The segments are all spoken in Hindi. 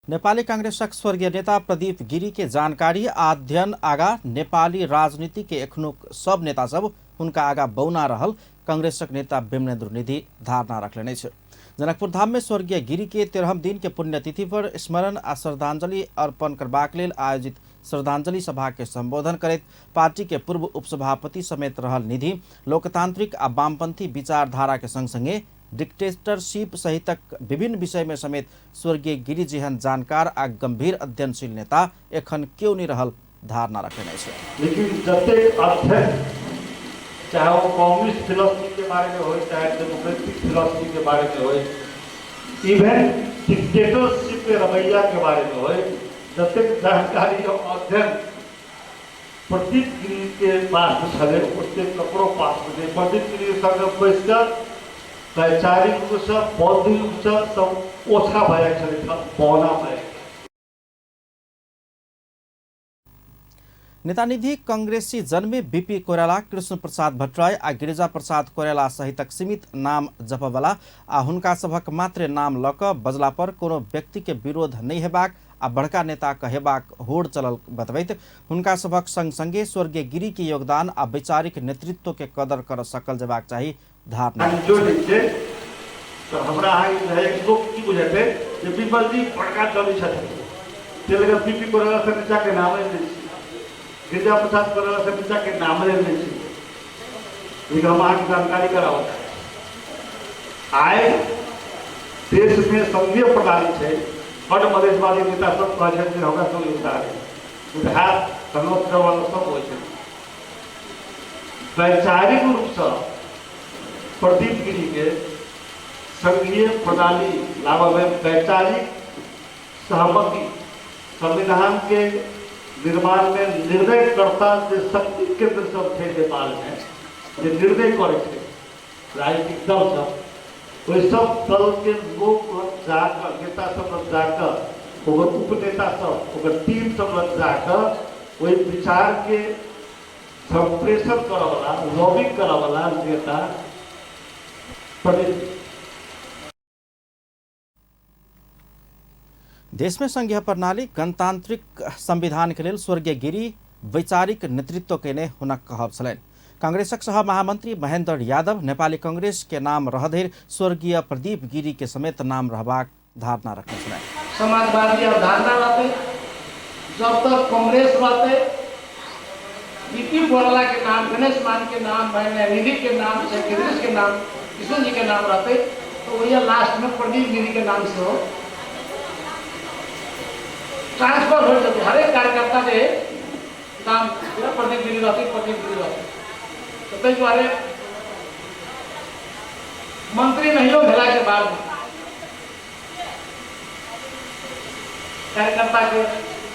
नेपाली कांग्रेसक स्वर्गीय नेता प्रदीप गिरी के जानकारी अध्ययन आगा नेपाली राजनीति के एखनुक सब नेता सब उनका आगा बौना रहल कांग्रेसक नेता विमलेन्द्र निधि धारणा रखले छ। जनकपुर धाम में स्वर्गीय गिरी के 13 दिन के पुण्यतिथि पर स्मरण आ श्रद्धांजलि अर्पण करबाक लेल आयोजित श्रद्धांजलि सभा के संबोधन करैत पार्टी के पूर्व उपसभापति समेत रहल निधि लोकतांत्रिक आ वामपंथी विचारधारा के संग संगे डिक्टेटरशिप सहितक विभिन्न विषय में समेत स्वर्गीय गिरी जेहन जानकार आ गंभीर अध्ययनशील नेता एखन क्यों नहीं रहल धारणा रखने छै। लेकिन जतेक अध्ययन चाहे वो कम्युनिस्ट फिलोसफी के बारे में हो चाहे डेमोक्रेटिक फिलोसफी के बारे में हो इवन डिक्टेटरशिप के रवैया के बारे में हो जतेक जानकारी और अध्ययन प्रदीप गिरी के पास छले ओते ककरो पास नहीं। प्रदीप गिरी संग बैसकर वैचारिक रूप से बौद्धिक रूप से सब ओछा भए छले बौना भए। नेता निधि कांग्रेसी जन्मे बीपी कोइराला कृष्ण प्रसाद भट्टराई आ गिरिजा प्रसाद कोइराला सहितक सीमित नाम जपवला आ हुनका सभक मात्र नाम लऽ कऽ बजला पर कोनो व्यक्ति के विरोध नहीं हेबाक आ बड़का नेता कहेबाक होड़ चलल बतबैत हुनका सभक संग संगे स्वर्गीय गिरी के योगदान आ वैचारिक नेतृत्व के कदर कर सकल जेबाक चाही धारणा। तो हमरा लोग की बुझे जे विमल जी बड़का दल छथिन तेलगा बीपी कोइराला से नीचा के नाम नहीं गिरिजा प्रसाद कोइराला से नीचा के नाम नहीं छी हम अहाँ जानकारी करावत आए देश में संघीय प्रणाली है बड़ मधेशवादी नेता सब कहते हैं होगा सब उधार कनौत वाला सब हो वैचारिक रूप से प्रदीप गिरी के संघीय प्रणाली लाभ में वैचारिक सहमति संविधान के निर्माण में निर्णयकर्ता जो शक्ति केंद्र सब थे नेपाल में जो निर्णय करे राजनीतिक दल सब वही सब दल के लोग जाकर नेता सब जाकर उपनेता सब टीम सब जाकर वही विचार के संप्रेषण करे वाला लॉबिंग करे वाला नेता देश में संघीय प्रणाली गणतांत्रिक संविधान के लिए स्वर्गीय गिरी वैचारिक नेतृत्व के ने हुनक कहब छलैन। कांग्रेसक सह महामंत्री महेंद्र यादव नेपाली कांग्रेस के नाम रहधेर स्वर्गीय प्रदीप गिरी के समेत नाम रहबाक धारणा रखने छलैन। समाजवादी अवधारणा रहते जब तक कांग्रेस रहते बीपी कोइराला के नाम गणेश मान के नाम निधि के नाम से गिरीश के नाम किशोर जी के नाम रहते तो वही लास्ट में प्रदीप गिरी के नाम से हो ट्रांसफर हो जाते हर एक कार्यकर्ता के नाम प्रदीप गिरी रहते तो कई बारे मंत्री नहीं हो भेला के बाद कार्यकर्ता के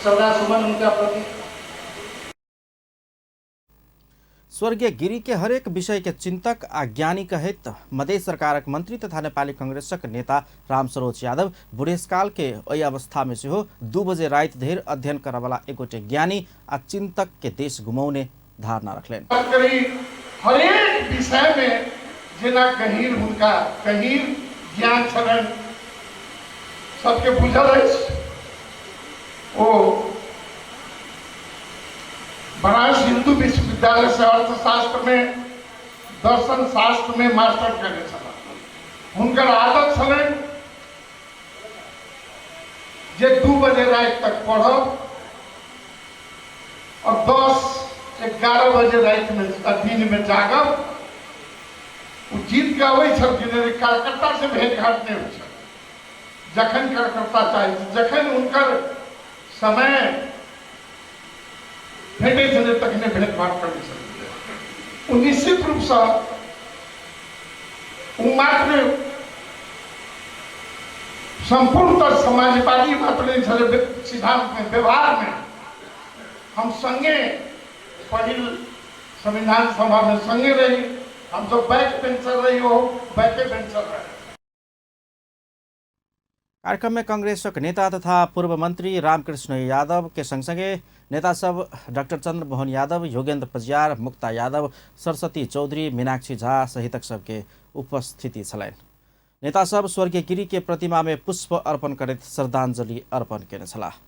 श्रद्धा सुमन उनका प्रति। स्वर्गीय गिरी के हरेक विषय के चिंतक आ ज्ञानी कहित मधेश सरकारक मंत्री तथा नेपाली कांग्रेसक नेता रामसरोज यादव बुढ़ेसकाल के ओहि अवस्था में से 2 बजे रात धरि अध्ययन करवाला एगोटे ज्ञानी आ चिंतक के देश घुमाउने धारणा रखलेन। हरेक विषय में जेना गहीर हुनका गहीर ज्ञान छलन सबके बुझल अछि ओ बनारस हिंदू विश्वविद्यालय से अर्थशास्त्र में दर्शन शास्त्र में मास्टर करे छलाह। हुनकर आदत छलन जे 2 बजे रात तक पढ़ब और 10-11 बजे रात में दिन में जागब। वो जीत के अबै छलखिन कार्यकर्ता से भेंट घाट नहीं होइ छल जखन कार्यकर्ता चाहिए जखन उनकर समय भेटे छले तखने भेंट घाट करै छल। निश्चित रूप से मात्र संपूर्ण समाजवादी मात्र नहीं छले सिद्धांत में व्यवहार में हम संगे पहिल संविधान सभा में संगे रही हम सब बैक बेंचर रही हो बैके बेंचर रहे। कार्यक्रम में कांग्रेसक नेता तथा पूर्व मंत्री रामकृष्ण यादव के संग संगे नेता सब डॉक्टर चंद्रमोहन यादव योगेंद्र पजियार मुक्ता यादव सरस्वती चौधरी मीनाक्षी झा सहितक सबके उपस्थिति छलैन। नेता सब स्वर्गीय गिरी के प्रतिमा में पुष्प अर्पण करैत श्रद्धांजलि अर्पण केने छलाह।